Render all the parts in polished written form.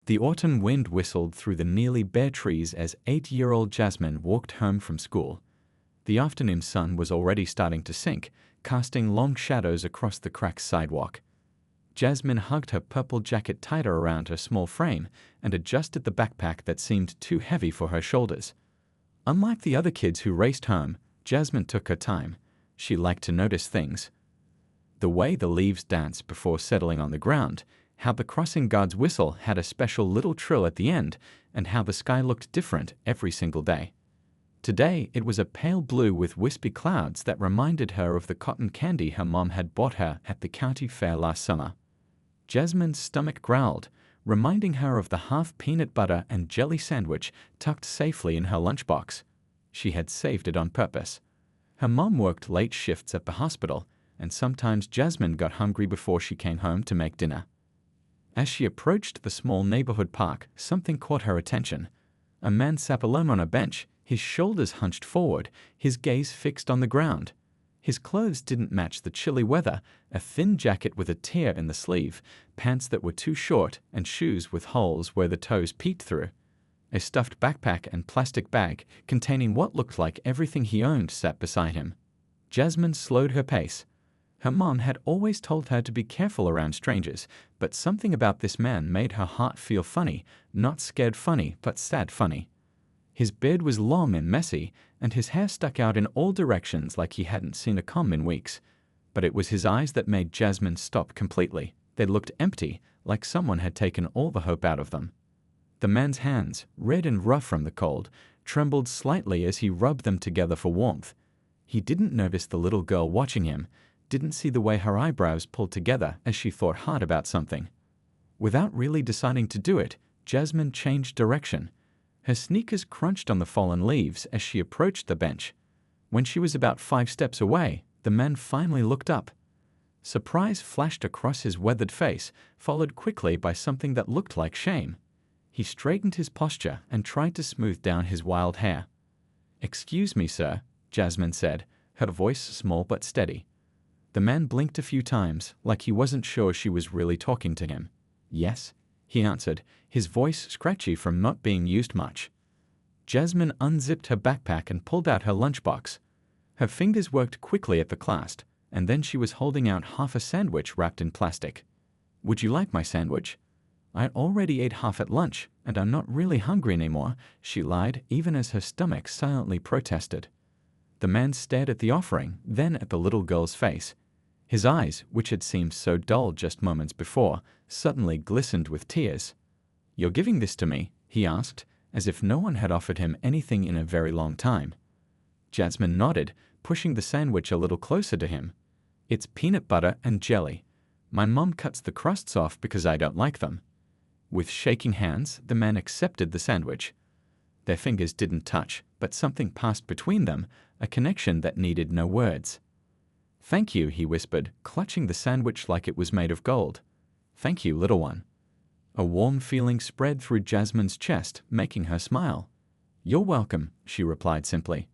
The autumn wind whistled through the nearly bare trees as 8-year-old Jasmine walked home from school. The afternoon sun was already starting to sink, casting long shadows across the cracked sidewalk. Jasmine hugged her purple jacket tighter around her small frame and adjusted the backpack that seemed too heavy for her shoulders. Unlike the other kids who raced home, Jasmine took her time. She liked to notice things. The way the leaves danced before settling on the ground, how the crossing guard's whistle had a special little trill at the end, and how the sky looked different every single day. Today, it was a pale blue with wispy clouds that reminded her of the cotton candy her mom had bought her at the county fair last summer. Jasmine's stomach growled, reminding her of the half peanut butter and jelly sandwich tucked safely in her lunchbox. She had saved it on purpose. Her mom worked late shifts at the hospital, and sometimes Jasmine got hungry before she came home to make dinner. As she approached the small neighborhood park, something caught her attention. A man sat alone on a bench, his shoulders hunched forward, his gaze fixed on the ground. His clothes didn't match the chilly weather, a thin jacket with a tear in the sleeve, pants that were too short, and shoes with holes where the toes peeked through. A stuffed backpack and plastic bag containing what looked like everything he owned sat beside him. Jasmine slowed her pace. Her mom had always told her to be careful around strangers, but something about this man made her heart feel funny, not scared funny, but sad funny. His beard was long and messy, and his hair stuck out in all directions like he hadn't seen a comb in weeks. But it was his eyes that made Jasmine stop completely. They looked empty, like someone had taken all the hope out of them. The man's hands, red and rough from the cold, trembled slightly as he rubbed them together for warmth. He didn't notice the little girl watching him, didn't see the way her eyebrows pulled together as she thought hard about something. Without really deciding to do it, Jasmine changed direction. Her sneakers crunched on the fallen leaves as she approached the bench. When she was about 5 steps away, the man finally looked up. Surprise flashed across his weathered face, followed quickly by something that looked like shame. He straightened his posture and tried to smooth down his wild hair. "Excuse me, sir," Jasmine said, her voice small but steady. The man blinked a few times, like he wasn't sure she was really talking to him. "Yes," he answered, his voice scratchy from not being used much. Jasmine unzipped her backpack and pulled out her lunchbox. Her fingers worked quickly at the clasp, and then she was holding out half a sandwich wrapped in plastic. "Would you like my sandwich?" "I already ate half at lunch, and I'm not really hungry anymore," she lied, even as her stomach silently protested. The man stared at the offering, then at the little girl's face. His eyes, which had seemed so dull just moments before, suddenly glistened with tears. "You're giving this to me?" he asked, as if no one had offered him anything in a very long time. Jasmine nodded, pushing the sandwich a little closer to him. "It's peanut butter and jelly. My mom cuts the crusts off because I don't like them." With shaking hands, the man accepted the sandwich. Their fingers didn't touch, but something passed between them, a connection that needed no words. "Thank you," he whispered, clutching the sandwich like it was made of gold. "Thank you, little one." A warm feeling spread through Jasmine's chest, making her smile. "You're welcome," she replied simply.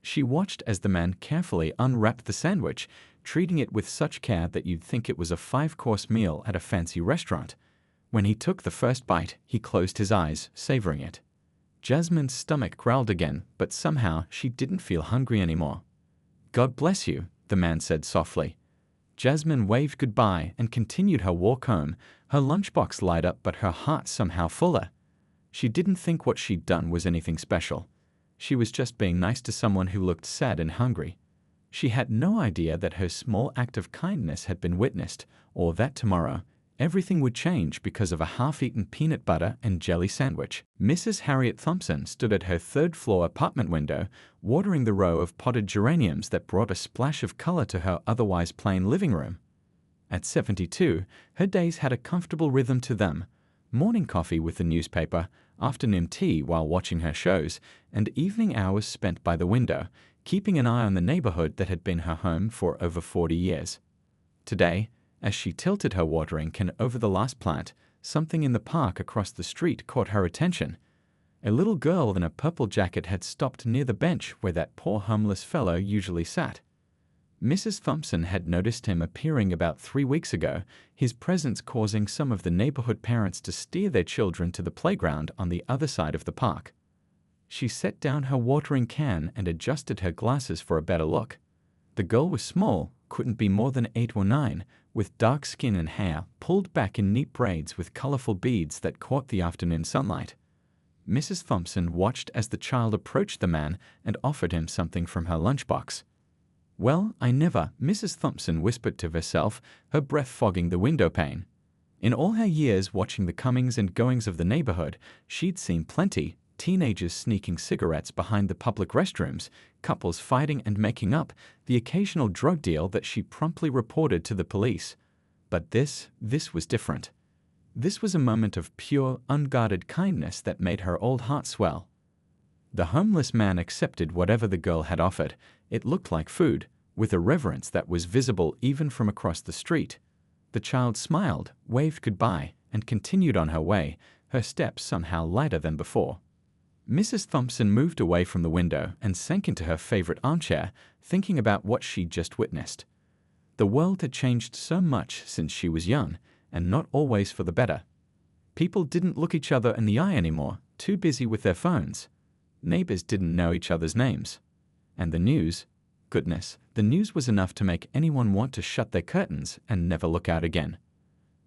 She watched as the man carefully unwrapped the sandwich, treating it with such care that you'd think it was a 5-course meal at a fancy restaurant. When he took the first bite, he closed his eyes, savoring it. Jasmine's stomach growled again, but somehow she didn't feel hungry anymore. "God bless you," the man said softly. Jasmine waved goodbye and continued her walk home, her lunchbox light up but her heart somehow fuller. She didn't think what she'd done was anything special. She was just being nice to someone who looked sad and hungry. She had no idea that her small act of kindness had been witnessed, or that tomorrow, everything would change because of a half-eaten peanut butter and jelly sandwich. Mrs. Harriet Thompson stood at her third-floor apartment window, watering the row of potted geraniums that brought a splash of color to her otherwise plain living room. At 72, her days had a comfortable rhythm to them. Morning coffee with the newspaper, afternoon tea while watching her shows, and evening hours spent by the window, keeping an eye on the neighborhood that had been her home for over 40 years. Today, as she tilted her watering can over the last plant, something in the park across the street caught her attention. A little girl in a purple jacket had stopped near the bench where that poor homeless fellow usually sat. Mrs. Thompson had noticed him appearing about 3 weeks ago, his presence causing some of the neighborhood parents to steer their children to the playground on the other side of the park. She set down her watering can and adjusted her glasses for a better look. The girl was small, couldn't be more than 8 or 9, with dark skin and hair pulled back in neat braids with colorful beads that caught the afternoon sunlight. Mrs. Thompson watched as the child approached the man and offered him something from her lunchbox. "Well, I never," Mrs. Thompson whispered to herself, her breath fogging the window pane. In all her years watching the comings and goings of the neighborhood, she'd seen plenty: teenagers sneaking cigarettes behind the public restrooms, couples fighting and making up, the occasional drug deal that she promptly reported to the police. But this was different. This was a moment of pure, unguarded kindness that made her old heart swell. The homeless man accepted whatever the girl had offered. It looked like food, with a reverence that was visible even from across the street. The child smiled, waved goodbye, and continued on her way, her steps somehow lighter than before. Mrs. Thompson moved away from the window and sank into her favorite armchair, thinking about what she'd just witnessed. The world had changed so much since she was young, and not always for the better. People didn't look each other in the eye anymore, too busy with their phones. Neighbors didn't know each other's names. And the news, goodness, the news was enough to make anyone want to shut their curtains and never look out again.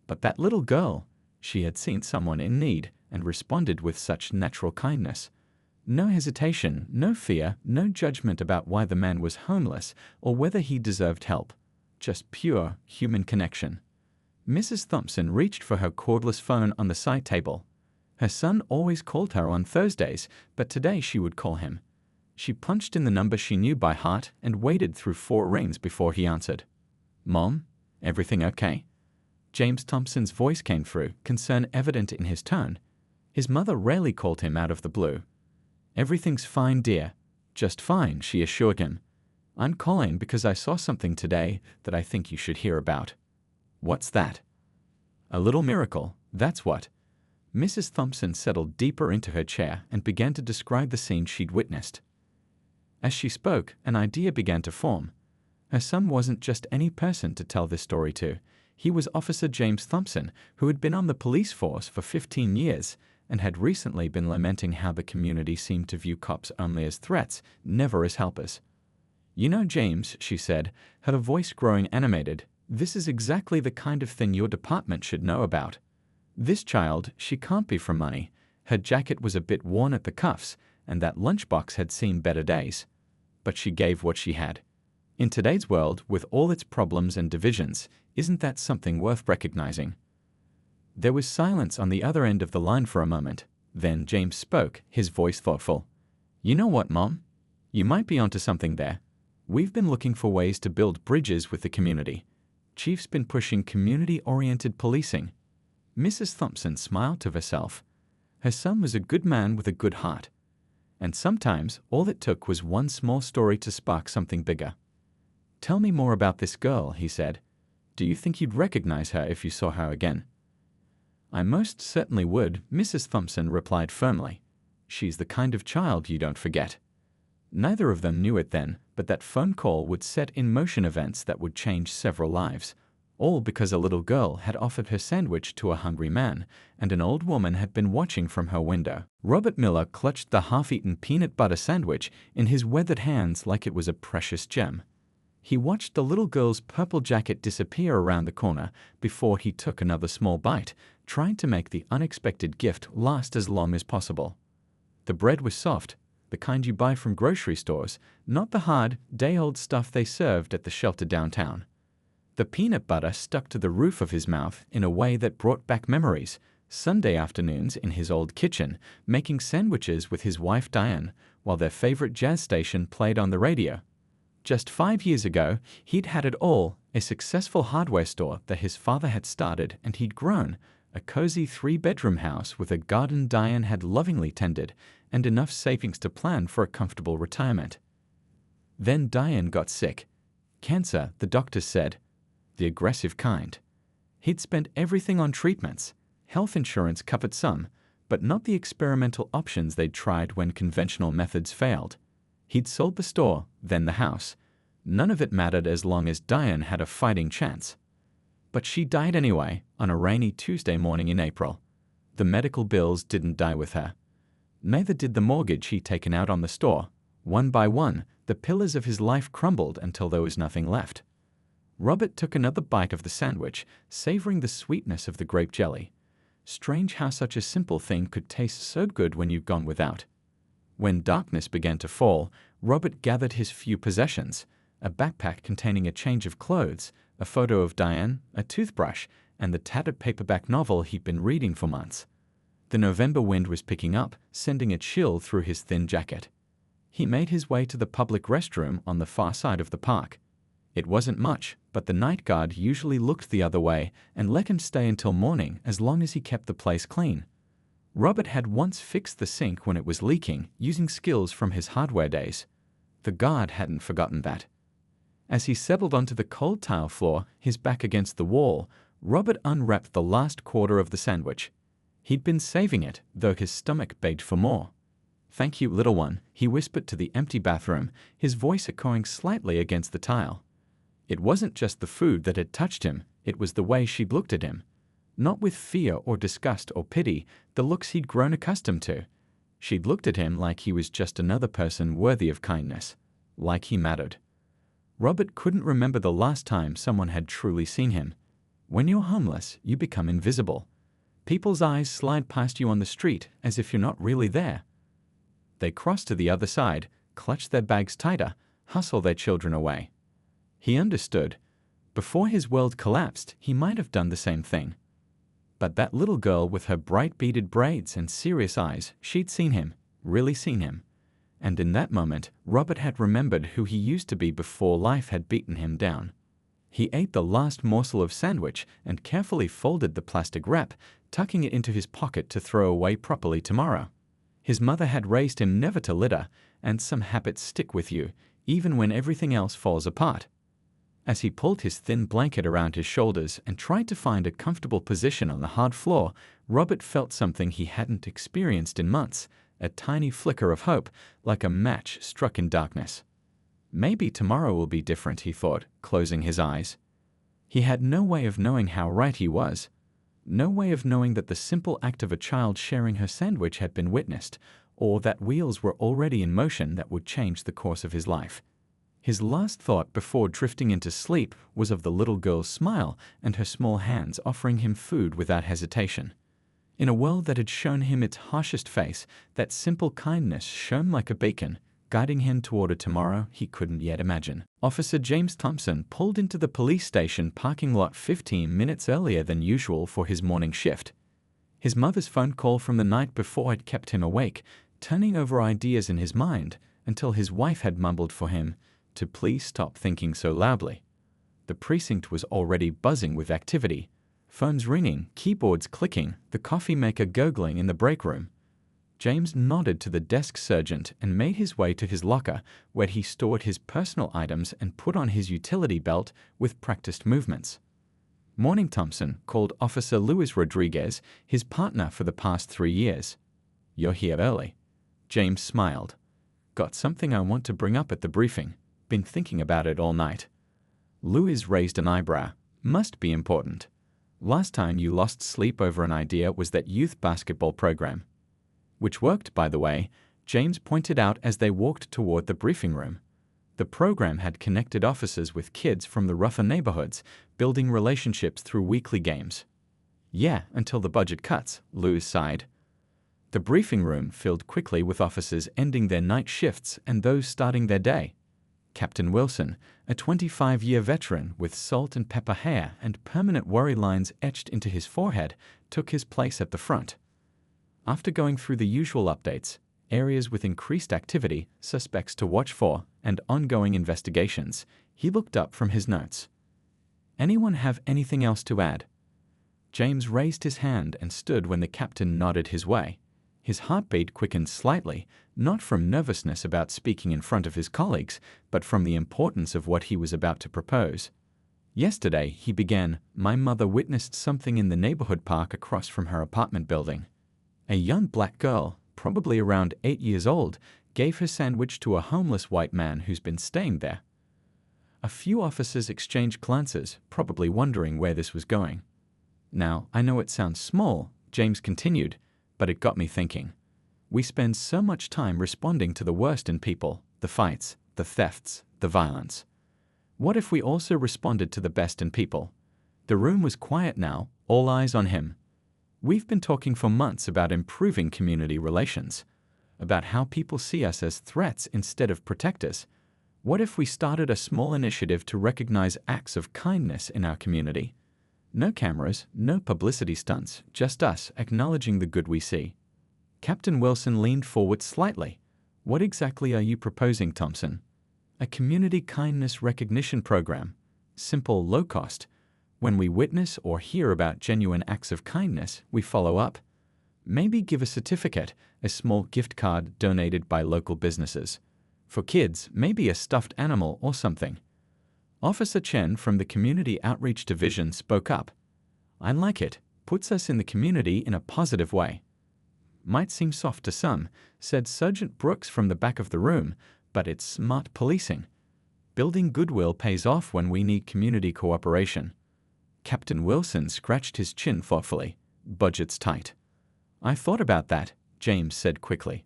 But that little girl, she had seen someone in need and responded with such natural kindness. No hesitation, no fear, no judgment about why the man was homeless or whether he deserved help. Just pure human connection. Mrs. Thompson reached for her cordless phone on the side table. Her son always called her on Thursdays, but today she would call him. She punched in the number she knew by heart and waited through 4 rings before he answered. "Mom, everything okay?" James Thompson's voice came through, concern evident in his tone. His mother rarely called him out of the blue. "Everything's fine, dear. Just fine," she assured him. "I'm calling because I saw something today that I think you should hear about." "What's that?" "A little miracle, that's what." Mrs. Thompson settled deeper into her chair and began to describe the scene she'd witnessed. As she spoke, an idea began to form. Her son wasn't just any person to tell this story to. He was Officer James Thompson, who had been on the police force for 15 years and had recently been lamenting how the community seemed to view cops only as threats, never as helpers. "You know, James," she said, her voice growing animated, "this is exactly the kind of thing your department should know about. This child, she can't be from money. Her jacket was a bit worn at the cuffs, and that lunchbox had seen better days. But she gave what she had. In today's world, with all its problems and divisions, isn't that something worth recognizing?" There was silence on the other end of the line for a moment. Then James spoke, his voice thoughtful. "You know what, Mom? You might be onto something there. We've been looking for ways to build bridges with the community. Chief's been pushing community-oriented policing." Mrs. Thompson smiled to herself. Her son was a good man with a good heart. And sometimes all it took was one small story to spark something bigger. "Tell me more about this girl," he said. "Do you think you'd recognize her if you saw her again?" "I most certainly would," Mrs. Thompson replied firmly. "She's the kind of child you don't forget." Neither of them knew it then, but that phone call would set in motion events that would change several lives. All because a little girl had offered her sandwich to a hungry man, and an old woman had been watching from her window. Robert Miller clutched the half-eaten peanut butter sandwich in his weathered hands like it was a precious gem. He watched the little girl's purple jacket disappear around the corner before he took another small bite, trying to make the unexpected gift last as long as possible. The bread was soft, the kind you buy from grocery stores, not the hard, day-old stuff they served at the shelter downtown. The peanut butter stuck to the roof of his mouth in a way that brought back memories. Sunday afternoons in his old kitchen, making sandwiches with his wife Diane, while their favorite jazz station played on the radio. Just 5 years ago, he'd had it all: a successful hardware store that his father had started and he'd grown, a cozy 3-bedroom house with a garden Diane had lovingly tended, and enough savings to plan for a comfortable retirement. Then Diane got sick. Cancer, the doctors said. The aggressive kind. He'd spent everything on treatments. Health insurance covered some, but not the experimental options they'd tried when conventional methods failed. He'd sold the store, then the house. None of it mattered as long as Diane had a fighting chance. But she died anyway, on a rainy Tuesday morning in April. The medical bills didn't die with her. Neither did the mortgage he'd taken out on the store. One by one, the pillars of his life crumbled until there was nothing left. Robert took another bite of the sandwich, savoring the sweetness of the grape jelly. Strange how such a simple thing could taste so good when you've gone without. When darkness began to fall, Robert gathered his few possessions: a backpack containing a change of clothes, a photo of Diane, a toothbrush, and the tattered paperback novel he'd been reading for months. The November wind was picking up, sending a chill through his thin jacket. He made his way to the public restroom on the far side of the park. It wasn't much, but the night guard usually looked the other way and let him stay until morning as long as he kept the place clean. Robert had once fixed the sink when it was leaking, using skills from his hardware days. The guard hadn't forgotten that. As he settled onto the cold tile floor, his back against the wall, Robert unwrapped the last quarter of the sandwich. He'd been saving it, though his stomach begged for more. "Thank you, little one," he whispered to the empty bathroom, his voice echoing slightly against the tile. It wasn't just the food that had touched him, it was the way she'd looked at him. Not with fear or disgust or pity, the looks he'd grown accustomed to. She'd looked at him like he was just another person worthy of kindness, like he mattered. Robert couldn't remember the last time someone had truly seen him. When you're homeless, you become invisible. People's eyes slide past you on the street as if you're not really there. They cross to the other side, clutch their bags tighter, hustle their children away. He understood. Before his world collapsed, he might have done the same thing. But that little girl with her bright beaded braids and serious eyes, she'd seen him, really seen him. And in that moment, Robert had remembered who he used to be before life had beaten him down. He ate the last morsel of sandwich and carefully folded the plastic wrap, tucking it into his pocket to throw away properly tomorrow. His mother had raised him never to litter, and some habits stick with you, even when everything else falls apart. As he pulled his thin blanket around his shoulders and tried to find a comfortable position on the hard floor, Robert felt something he hadn't experienced in months, a tiny flicker of hope, like a match struck in darkness. Maybe tomorrow will be different, he thought, closing his eyes. He had no way of knowing how right he was. No way of knowing that the simple act of a child sharing her sandwich had been witnessed, or that wheels were already in motion that would change the course of his life. His last thought before drifting into sleep was of the little girl's smile and her small hands offering him food without hesitation. In a world that had shown him its harshest face, that simple kindness shone like a beacon, guiding him toward a tomorrow he couldn't yet imagine. Officer James Thompson pulled into the police station parking lot 15 minutes earlier than usual for his morning shift. His mother's phone call from the night before had kept him awake, turning over ideas in his mind, until his wife had mumbled for him to please stop thinking so loudly. The precinct was already buzzing with activity. Phones ringing, keyboards clicking, the coffee maker gurgling in the break room. James nodded to the desk sergeant and made his way to his locker, where he stored his personal items and put on his utility belt with practiced movements. "Morning," Thompson called Officer Luis Rodriguez, his partner for the past 3 years. "You're here early." James smiled. "Got something I want to bring up at the briefing. Been thinking about it all night." Luis raised an eyebrow. "Must be important. Last time you lost sleep over an idea was that youth basketball program." Which worked, by the way, James pointed out as they walked toward the briefing room. The program had connected officers with kids from the rougher neighborhoods, building relationships through weekly games. "Yeah, until the budget cuts," Lewis sighed. The briefing room filled quickly with officers ending their night shifts and those starting their day. Captain Wilson, a 25-year veteran with salt and pepper hair and permanent worry lines etched into his forehead, took his place at the front. After going through the usual updates, areas with increased activity, suspects to watch for, and ongoing investigations, he looked up from his notes. "Anyone have anything else to add?" James raised his hand and stood when the captain nodded his way. His heartbeat quickened slightly, not from nervousness about speaking in front of his colleagues, but from the importance of what he was about to propose. "Yesterday," he began, "my mother witnessed something in the neighborhood park across from her apartment building. A young black girl, probably around 8 years old, gave her sandwich to a homeless white man who's been staying there. A few officers exchanged glances, probably wondering where this was going. Now, I know it sounds small, James continued, but it got me thinking. We spend so much time responding to the worst in people, the fights, the thefts, the violence. What if we also responded to the best in people? The room was quiet now, all eyes on him. We've been talking for months about improving community relations, about how people see us as threats instead of protectors. What if we started a small initiative to recognize acts of kindness in our community? No cameras, no publicity stunts, just us acknowledging the good we see. Captain Wilson leaned forward slightly. What exactly are you proposing, Thompson? A community kindness recognition program. Simple, low cost. When we witness or hear about genuine acts of kindness, we follow up. Maybe give a certificate, a small gift card donated by local businesses. For kids, maybe a stuffed animal or something. Officer Chen from the Community Outreach Division spoke up. I like it. Puts us in the community in a positive way. Might seem soft to some, said Sergeant Brooks from the back of the room, but it's smart policing. Building goodwill pays off when we need community cooperation. Captain Wilson scratched his chin thoughtfully. Budget's tight. I thought about that, James said quickly.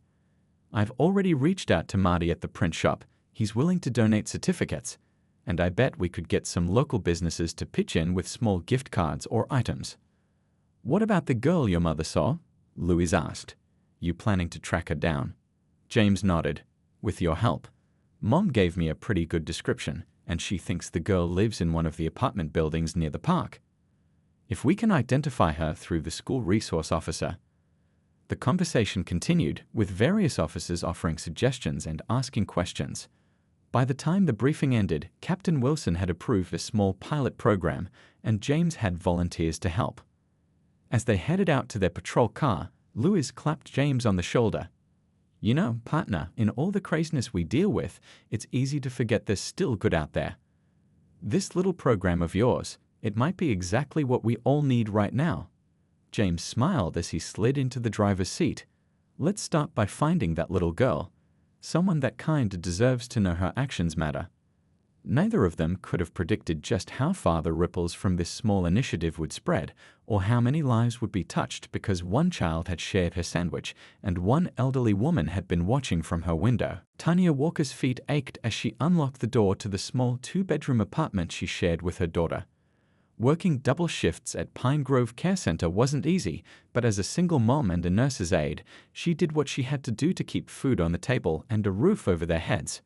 I've already reached out to Marty at the print shop. He's willing to donate certificates. And I bet we could get some local businesses to pitch in with small gift cards or items. What about the girl your mother saw? Louise asked. You planning to track her down? James nodded. With your help. Mom gave me a pretty good description, and she thinks the girl lives in one of the apartment buildings near the park. If we can identify her through the school resource officer. The conversation continued, with various officers offering suggestions and asking questions. By the time the briefing ended, Captain Wilson had approved a small pilot program, and James had volunteers to help. As they headed out to their patrol car, Louise clapped James on the shoulder. You know, partner, in all the craziness we deal with, it's easy to forget there's still good out there. This little program of yours, it might be exactly what we all need right now. James smiled as he slid into the driver's seat. Let's start by finding that little girl. Someone that kind deserves to know her actions matter. Neither of them could have predicted just how far the ripples from this small initiative would spread, or how many lives would be touched because one child had shared her sandwich and one elderly woman had been watching from her window. Tanya Walker's feet ached as she unlocked the door to the small two-bedroom apartment she shared with her daughter. Working double shifts at Pine Grove Care Center wasn't easy, but as a single mom and a nurse's aide, she did what she had to do to keep food on the table and a roof over their heads.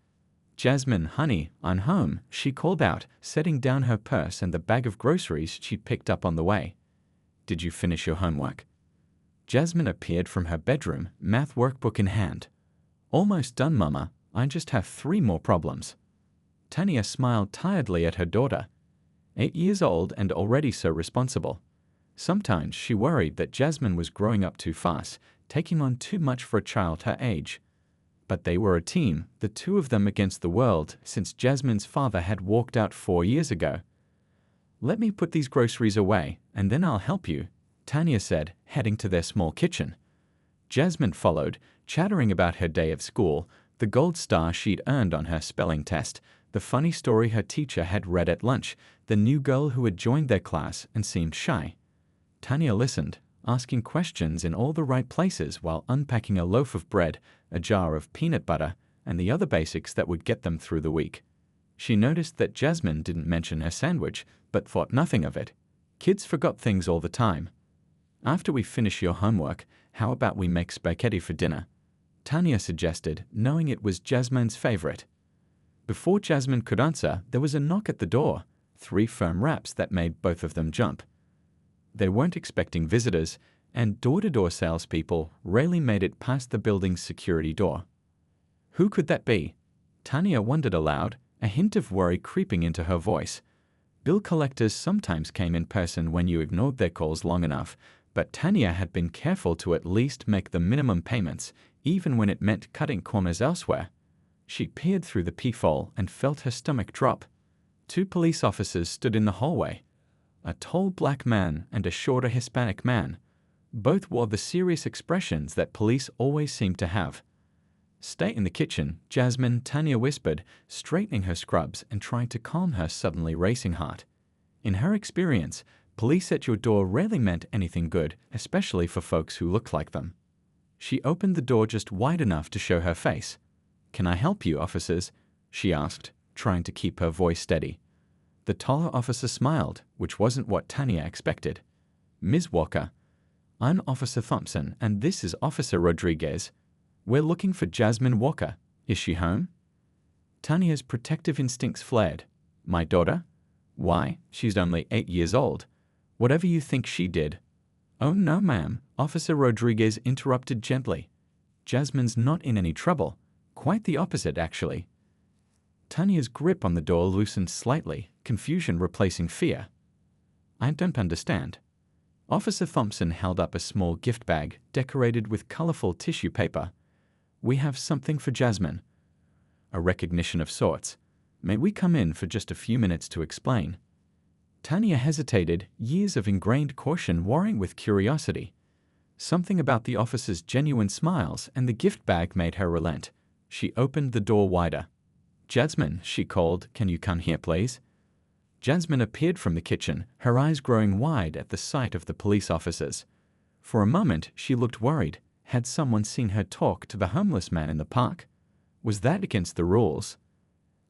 Jasmine, honey, I'm home, she called out, setting down her purse and the bag of groceries she'd picked up on the way. Did you finish your homework? Jasmine appeared from her bedroom, math workbook in hand. Almost done, Mama. I just have 3 more problems. Tanya smiled tiredly at her daughter. 8 years old and already so responsible. Sometimes she worried that Jasmine was growing up too fast, taking on too much for a child her age. But they were a team, the two of them against the world, since Jasmine's father had walked out 4 years ago. Let me put these groceries away, and then I'll help you, Tanya said, heading to their small kitchen. Jasmine followed, chattering about her day of school, the gold star she'd earned on her spelling test, the funny story her teacher had read at lunch, the new girl who had joined their class and seemed shy. Tanya listened, asking questions in all the right places while unpacking a loaf of bread, a jar of peanut butter, and the other basics that would get them through the week. She noticed that Jasmine didn't mention her sandwich, but thought nothing of it. Kids forgot things all the time. After we finish your homework, how about we make spaghetti for dinner? Tanya suggested, knowing it was Jasmine's favorite. Before Jasmine could answer, there was a knock at the door, 3 firm raps that made both of them jump. They weren't expecting visitors, and door-to-door salespeople rarely made it past the building's security door. Who could that be? Tanya wondered aloud, a hint of worry creeping into her voice. Bill collectors sometimes came in person when you ignored their calls long enough, but Tanya had been careful to at least make the minimum payments, even when it meant cutting corners elsewhere. She peered through the peephole and felt her stomach drop. 2 police officers stood in the hallway. A tall black man and a shorter Hispanic man. Both wore the serious expressions that police always seem to have. "Stay in the kitchen, Jasmine," Tanya whispered, straightening her scrubs and trying to calm her suddenly racing heart. In her experience, police at your door rarely meant anything good, especially for folks who looked like them. She opened the door just wide enough to show her face. "Can I help you, officers?" she asked, trying to keep her voice steady. The taller officer smiled, which wasn't what Tanya expected. "Ms. Walker, I'm Officer Thompson, and this is Officer Rodriguez. We're looking for Jasmine Walker. Is she home?" Tanya's protective instincts flared. "My daughter? Why, she's only 8 years old. Whatever you think she did." "Oh no, ma'am," Officer Rodriguez interrupted gently. "Jasmine's not in any trouble. Quite the opposite, actually." Tanya's grip on the door loosened slightly, confusion replacing fear. "I don't understand." Officer Thompson held up a small gift bag decorated with colorful tissue paper. "We have something for Jasmine." "A recognition of sorts. May we come in for just a few minutes to explain?" Tanya hesitated, years of ingrained caution warring with curiosity. Something about the officer's genuine smiles and the gift bag made her relent. She opened the door wider. "Jasmine," she called, "can you come here, please?" Jasmine appeared from the kitchen, her eyes growing wide at the sight of the police officers. For a moment, she looked worried. Had someone seen her talk to the homeless man in the park? Was that against the rules?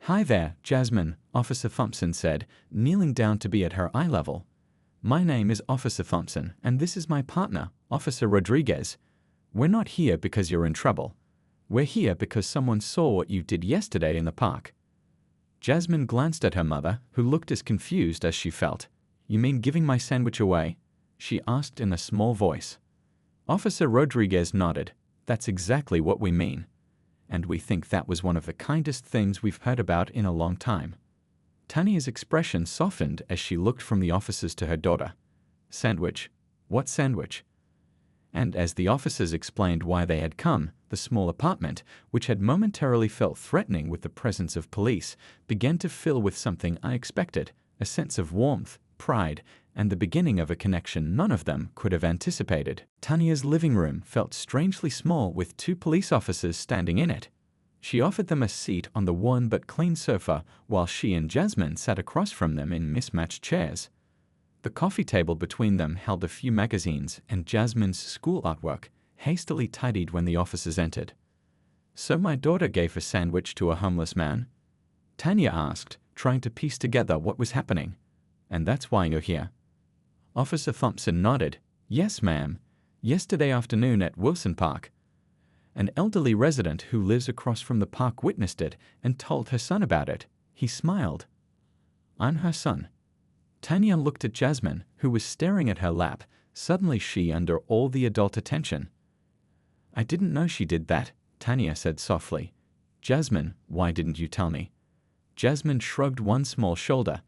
"Hi there, Jasmine," Officer Thompson said, kneeling down to be at her eye level. "My name is Officer Thompson, and this is my partner, Officer Rodriguez. We're not here because you're in trouble. We're here because someone saw what you did yesterday in the park." Jasmine glanced at her mother, who looked as confused as she felt. "You mean giving my sandwich away?" she asked in a small voice. Officer Rodriguez nodded. "That's exactly what we mean. And we think that was one of the kindest things we've heard about in a long time." Tanya's expression softened as she looked from the officers to her daughter. "Sandwich? What sandwich?" And as the officers explained why they had come, the small apartment, which had momentarily felt threatening with the presence of police, began to fill with something unexpected, a sense of warmth, pride, and the beginning of a connection none of them could have anticipated. Tanya's living room felt strangely small with 2 police officers standing in it. She offered them a seat on the worn but clean sofa while she and Jasmine sat across from them in mismatched chairs. The coffee table between them held a few magazines and Jasmine's school artwork, hastily tidied when the officers entered. "So my daughter gave a sandwich to a homeless man?" Tanya asked, trying to piece together what was happening. "And that's why you're here?" Officer Thompson nodded. "Yes, ma'am. Yesterday afternoon at Wilson Park. An elderly resident who lives across from the park witnessed it and told her son about it." He smiled. "I'm her son." Tanya looked at Jasmine, who was staring at her lap, suddenly she under all the adult attention. "I didn't know she did that," Tanya said softly. "Jasmine, why didn't you tell me?" Jasmine shrugged one small shoulder.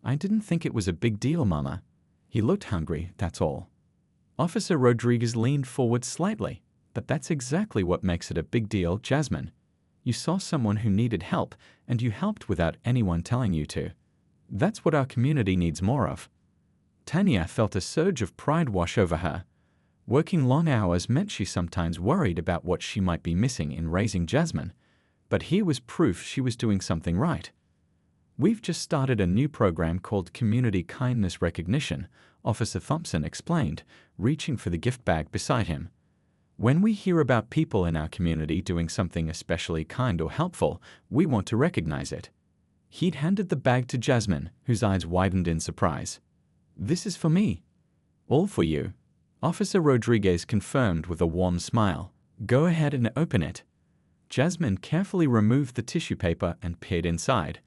"I didn't think it was a big deal, Mama. He looked hungry, that's all." Officer Rodriguez leaned forward slightly. "But that's exactly what makes it a big deal, Jasmine. You saw someone who needed help, and you helped without anyone telling you to. That's what our community needs more of." Tanya felt a surge of pride wash over her. Working long hours meant she sometimes worried about what she might be missing in raising Jasmine, but here was proof she was doing something right. "We've just started a new program called Community Kindness Recognition," Officer Thompson explained, reaching for the gift bag beside him. "When we hear about people in our community doing something especially kind or helpful, we want to recognize it." He'd handed the bag to Jasmine, whose eyes widened in surprise. "This is for me." "All for you," Officer Rodriguez confirmed with a warm smile. "Go ahead and open it." Jasmine carefully removed the tissue paper and peered inside.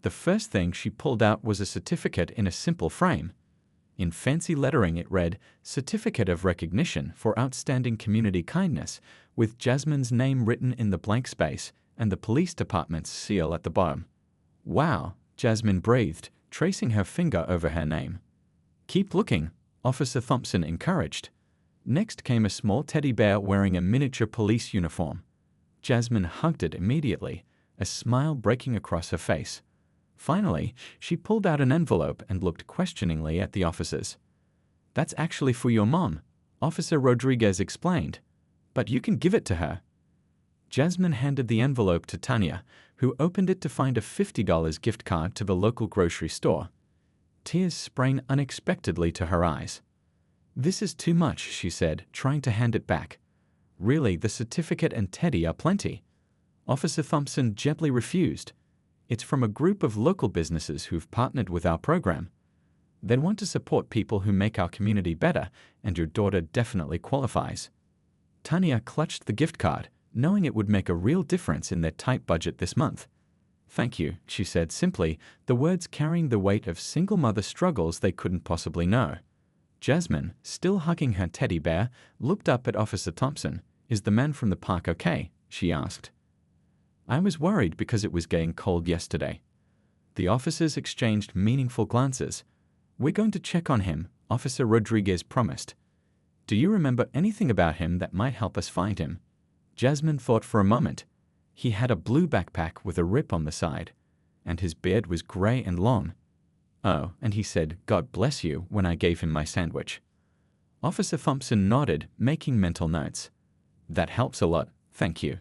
The first thing she pulled out was a certificate in a simple frame. In fancy lettering it read, "Certificate of Recognition for Outstanding Community Kindness," with Jasmine's name written in the blank space and the police department's seal at the bottom. "Wow," Jasmine breathed, tracing her finger over her name. "Keep looking," Officer Thompson encouraged. Next came a small teddy bear wearing a miniature police uniform. Jasmine hugged it immediately, a smile breaking across her face. Finally, she pulled out an envelope and looked questioningly at the officers. "That's actually for your mom," Officer Rodriguez explained. "But you can give it to her." Jasmine handed the envelope to Tanya, who opened it to find a $50 gift card to the local grocery store. Tears sprang unexpectedly to her eyes. "This is too much," she said, trying to hand it back. "Really, the certificate and teddy are plenty." Officer Thompson gently refused. "It's from a group of local businesses who've partnered with our program. They want to support people who make our community better, and your daughter definitely qualifies." Tanya clutched the gift card, knowing it would make a real difference in their tight budget this month. "Thank you," she said simply, the words carrying the weight of single mother struggles they couldn't possibly know. Jasmine, still hugging her teddy bear, looked up at Officer Thompson. "Is the man from the park okay?" she asked. "I was worried because it was getting cold yesterday." The officers exchanged meaningful glances. "We're going to check on him," Officer Rodriguez promised. "Do you remember anything about him that might help us find him?" Jasmine thought for a moment. He had a blue backpack with a rip on the side, and his beard was gray and long. "Oh, and he said, 'God bless you,' when I gave him my sandwich." Officer Thompson nodded, making mental notes. "That helps a lot, thank you."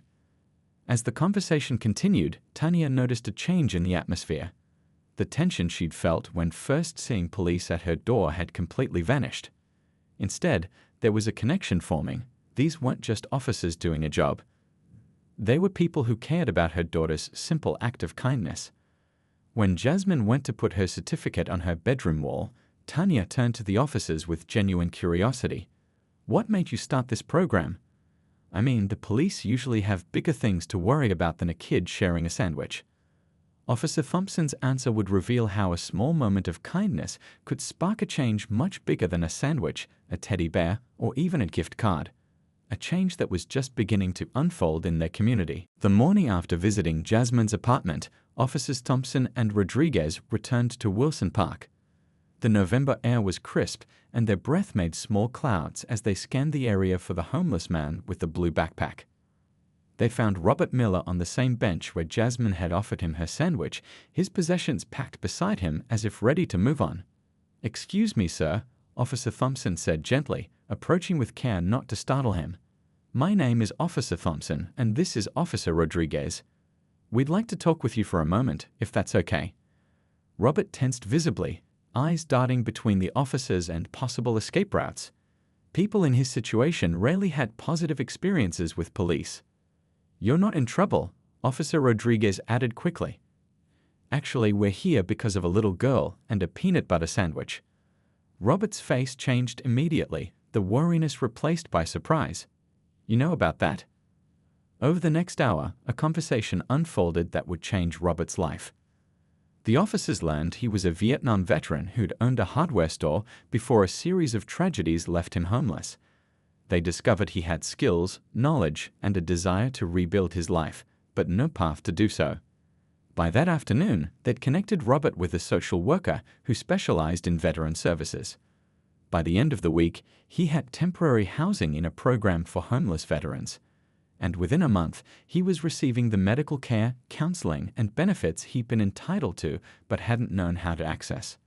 As the conversation continued, Tanya noticed a change in the atmosphere. The tension she'd felt when first seeing police at her door had completely vanished. Instead, there was a connection forming. These weren't just officers doing a job. They were people who cared about her daughter's simple act of kindness. When Jasmine went to put her certificate on her bedroom wall, Tanya turned to the officers with genuine curiosity. "What made you start this program?" "I mean, the police usually have bigger things to worry about than a kid sharing a sandwich." Officer Thompson's answer would reveal how a small moment of kindness could spark a change much bigger than a sandwich, a teddy bear, or even a gift card. A change that was just beginning to unfold in their community. The morning after visiting Jasmine's apartment, Officers Thompson and Rodriguez returned to Wilson Park. The November air was crisp, and their breath made small clouds as they scanned the area for the homeless man with the blue backpack. They found Robert Miller on the same bench where Jasmine had offered him her sandwich, his possessions packed beside him as if ready to move on. "Excuse me, sir," Officer Thompson said gently, approaching with care not to startle him. "My name is Officer Thompson, and this is Officer Rodriguez. We'd like to talk with you for a moment, if that's okay." Robert tensed visibly, eyes darting between the officers and possible escape routes. People in his situation rarely had positive experiences with police. "You're not in trouble," Officer Rodriguez added quickly. "Actually, we're here because of a little girl and a peanut butter sandwich." Robert's face changed immediately, the wariness replaced by surprise. "You know about that?" Over the next hour, a conversation unfolded that would change Robert's life. The officers learned he was a Vietnam veteran who'd owned a hardware store before a series of tragedies left him homeless. They discovered he had skills, knowledge, and a desire to rebuild his life, but no path to do so. By that afternoon, they'd connected Robert with a social worker who specialized in veteran services. By the end of the week, he had temporary housing in a program for homeless veterans. And within a month, he was receiving the medical care, counseling, and benefits he'd been entitled to but hadn't known how to access.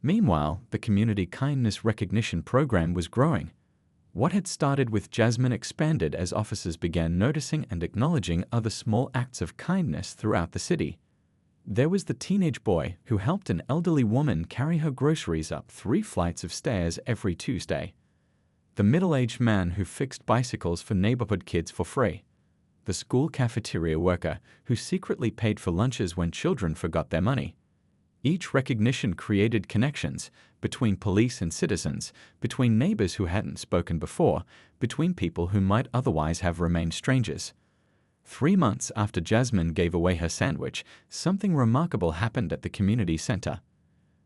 Meanwhile, the Community Kindness Recognition Program was growing. What had started with Jasmine expanded as officers began noticing and acknowledging other small acts of kindness throughout the city. There was the teenage boy who helped an elderly woman carry her groceries up 3 flights of stairs every Tuesday. The middle-aged man who fixed bicycles for neighborhood kids for free. The school cafeteria worker who secretly paid for lunches when children forgot their money. Each recognition created connections between police and citizens, between neighbors who hadn't spoken before, between people who might otherwise have remained strangers. 3 months after Jasmine gave away her sandwich, something remarkable happened at the community center.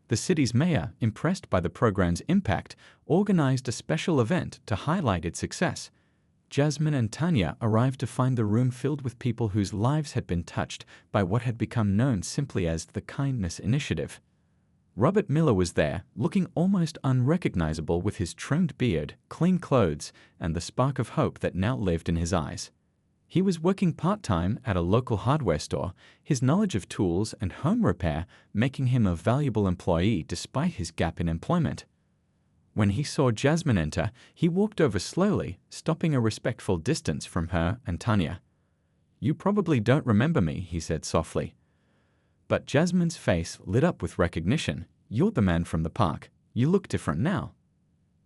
The city's mayor, impressed by the program's impact, organized a special event to highlight its success. Jasmine and Tanya arrived to find the room filled with people whose lives had been touched by what had become known simply as the Kindness Initiative. Robert Miller was there, looking almost unrecognizable with his trimmed beard, clean clothes, and the spark of hope that now lived in his eyes. He was working part-time at a local hardware store, his knowledge of tools and home repair making him a valuable employee despite his gap in employment. When he saw Jasmine enter, he walked over slowly, stopping a respectful distance from her and Tanya. "You probably don't remember me," he said softly. But Jasmine's face lit up with recognition. "You're the man from the park. You look different now."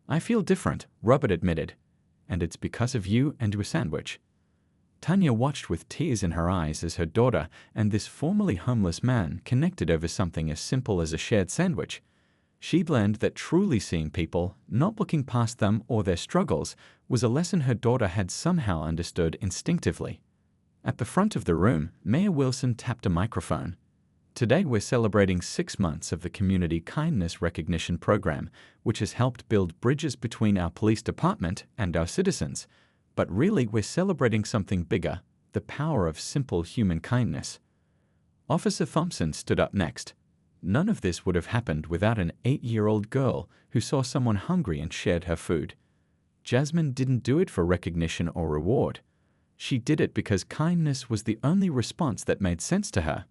"I feel different," Robert admitted. "And it's because of you and your sandwich." Tanya watched with tears in her eyes as her daughter and this formerly homeless man connected over something as simple as a shared sandwich. She'd learned that truly seeing people, not looking past them or their struggles, was a lesson her daughter had somehow understood instinctively. At the front of the room, Mayor Wilson tapped a microphone. "Today we're celebrating 6 months of the Community Kindness Recognition Program, which has helped build bridges between our police department and our citizens. But really we're celebrating something bigger, the power of simple human kindness." Officer Thompson stood up next. None of this would have happened without an 8-year-old girl who saw someone hungry and shared her food. Jasmine didn't do it for recognition or reward. She did it because kindness was the only response that made sense to her.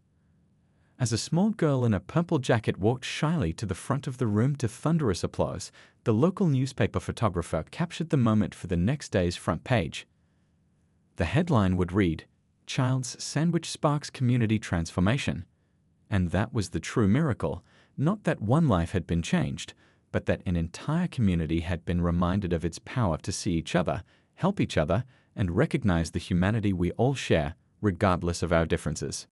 As a small girl in a purple jacket walked shyly to the front of the room to thunderous applause, the local newspaper photographer captured the moment for the next day's front page. The headline would read, "Child's Sandwich Sparks Community Transformation." And that was the true miracle, not that one life had been changed, but that an entire community had been reminded of its power to see each other, help each other, and recognize the humanity we all share, regardless of our differences.